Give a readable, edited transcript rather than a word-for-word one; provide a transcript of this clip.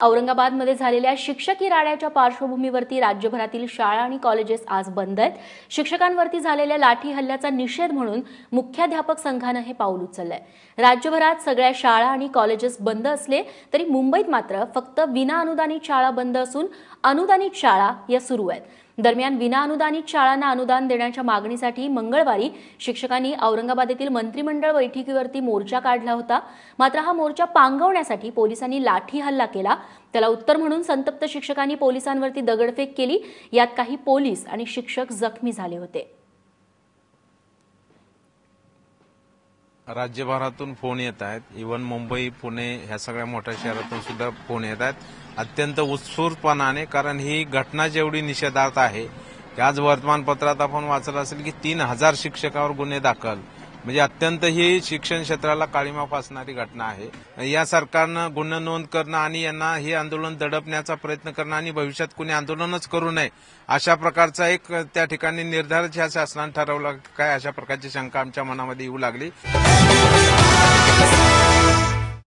औरंगाबादमध्ये झालेल्या शिक्षकी राड्याच्या पार्श्वभूमीवरती राज्यभरातील शाळा आणि कॉलेजेस आज बंद आहेत। शिक्षकांवरती झालेल्या लाठी हल्ल्याचा निषेध म्हणून मुख्याध्यापक संघाने हे पाऊल उचललंय। राज्यभरात सगळ्या शाळा आणि कॉलेजेस बंद असले तरी मुंबईत मात्र फक्त विनाअनुदानित शाळा बंद असून अनुदानित शाळा या सुरू आहेत। दरम्यान विनाअनुदानित शाळांना अनुदान देण्याच्या मागणीसाठी मंगळवारी शिक्षकांनी औरंगाबाद येथील मंत्रिमंडळ बैठकीवरती मोर्चा काढला होता। मात्र हा मोर्चा पांगवण्यासाठी पोलिसांनी लाठी हल्ला केला। त्याला उत्तर म्हणून संतप्त शिक्षकांनी पोलिसांवरती दगडफेक केली। यात काही पोलीस आणि शिक्षक जखमी झाले होते। राज्यभरातून फोन येत आहेत, इव्हन मुंबई, पुणे ह्या सगळ्या मोठ्या शहरातून सुद्धा फोन येत आहेत अत्यंत उत्स्फूर्तपणाने, कारण ही घटना जेवढी निषेधार्थ आहे। आज वर्तमानपत्रात आपण वाचलं असेल की 3000 शिक्षकावर गुन्हे दाखल, म्हणजे अत्यंत ही शिक्षण क्षेत्राला काळीमा फासणारी घटना आहे। या सरकारनं गुन्हा नोंद करणं आणि यांना हे आंदोलन दडपण्याचा प्रयत्न करणं आणि भविष्यात कुणी आंदोलनच करू नये अशा प्रकारचा एक त्या ठिकाणी निर्धारच ह्या शासनाने ठरवला काय, अशा प्रकारची शंका आमच्या मनामध्ये येऊ लागली।